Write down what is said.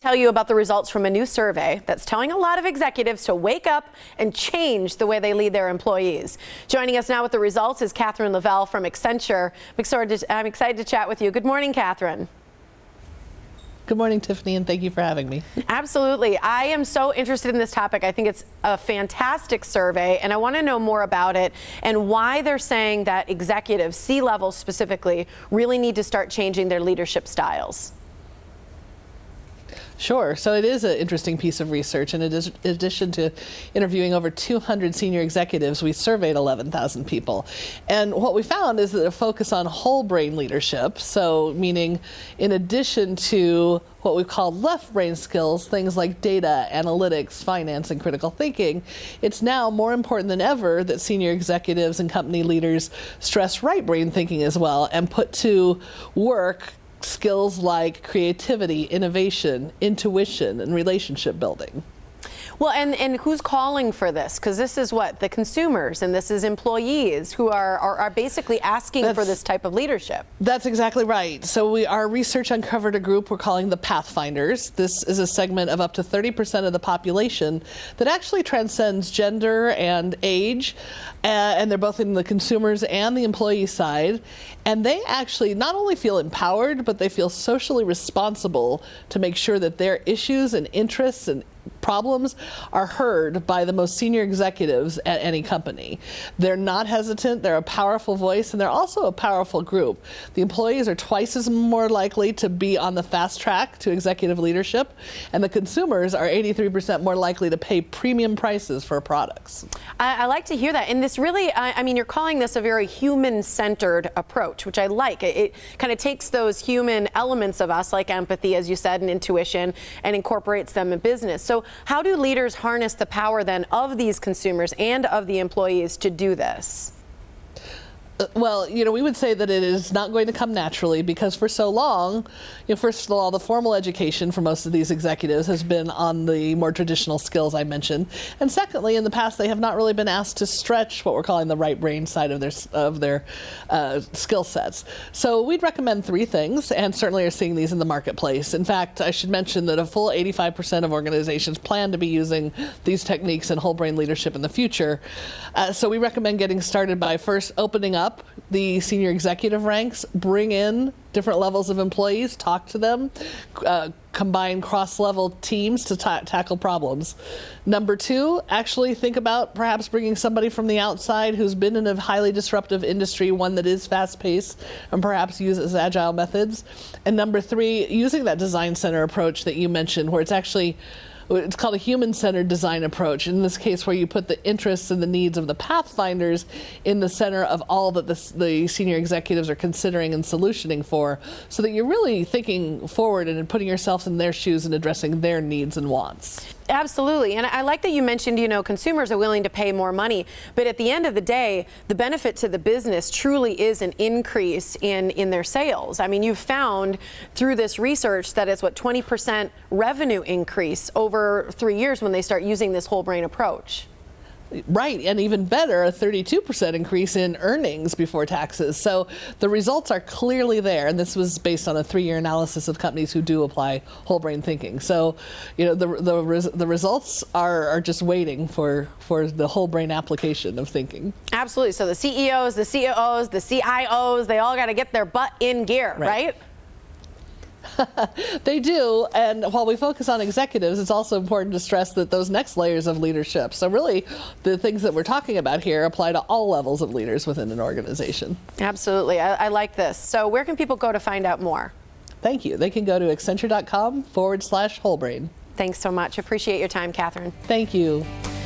Tell you about the results from a new survey that's telling a lot of executives to wake up and change the way they lead their employees. Joining us now with the results is Catherine Lavelle from Accenture. I'm excited to chat with you. Good morning, Catherine. Good morning, Tiffany, and thank you for having me. Absolutely. I am so interested in this topic. I think it's a fantastic survey, and I want to know more about it and why they're saying that executives, C-level specifically, really need to start changing their leadership styles. Sure. So it is an interesting piece of research. In addition to interviewing over 200 senior executives, we surveyed 11,000 people. And what we found is that a focus on whole brain leadership, so meaning in addition to what we call left brain skills, things like data, analytics, finance, and critical thinking, it's now more important than ever that senior executives and company leaders stress right brain thinking as well and put to work skills like creativity, innovation, intuition, and relationship building. Well, and who's calling for this? Because this is what? The consumers, and this is employees who are basically asking for this type of leadership. That's exactly right. So our research uncovered a group we're calling the Pathfinders. This is a segment of up to 30% of the population that actually transcends gender and age, and they're both in the consumers and the employee side. And they actually not only feel empowered, but they feel socially responsible to make sure that their issues and interests and problems are heard by the most senior executives at any company. They're not hesitant, they're a powerful voice, and they're also a powerful group. The employees are twice as more likely to be on the fast track to executive leadership, and the consumers are 83% more likely to pay premium prices for products. I like to hear that. And this really, I mean, you're calling this a very human-centered approach, which I like. It kind of takes those human elements of us, like empathy, as you said, and intuition, and incorporates them in business. So how do leaders harness the power then of these consumers and of the employees to do this? Well, we would say that it is not going to come naturally because for so long, first of all, the formal education for most of these executives has been on the more traditional skills I mentioned. And secondly, in the past, they have not really been asked to stretch what we're calling the right brain side of their skill sets. So we'd recommend three things, and certainly are seeing these in the marketplace. In fact, I should mention that a full 85% of organizations plan to be using these techniques in whole brain leadership in the future. So we recommend getting started by first opening up the senior executive ranks, bring in different levels of employees, talk to them, combine cross-level teams to tackle problems. Number two, actually think about perhaps bringing somebody from the outside who's been in a highly disruptive industry, one that is fast-paced, and perhaps uses agile methods. And number three, using that design center approach that you mentioned, where it's called a human-centered design approach. In this case, where you put the interests and the needs of the Pathfinders in the center of all that the senior executives are considering and solutioning for, so that you're really thinking forward and putting yourself in their shoes and addressing their needs and wants. Absolutely. And I like that you mentioned, consumers are willing to pay more money. But at the end of the day, the benefit to the business truly is an increase in their sales. I mean, you've found through this research that it's 20% revenue increase over 3 years when they start using this whole brain approach. Right, and even better, a 32% increase in earnings before taxes. So the results are clearly there, and this was based on a 3-year analysis of companies who do apply whole brain thinking. So, the results are just waiting for the whole brain application of thinking. Absolutely. So the CEOs, the COOs, the CIOs, they all got to get their butt in gear, right? They do, and while we focus on executives, it's also important to stress that those next layers of leadership, so really the things that we're talking about here apply to all levels of leaders within an organization. Absolutely. I like this. So where can people go to find out more? Thank you. They can go to Accenture.com/wholebrain. Thanks so much. Appreciate your time, Catherine. Thank you.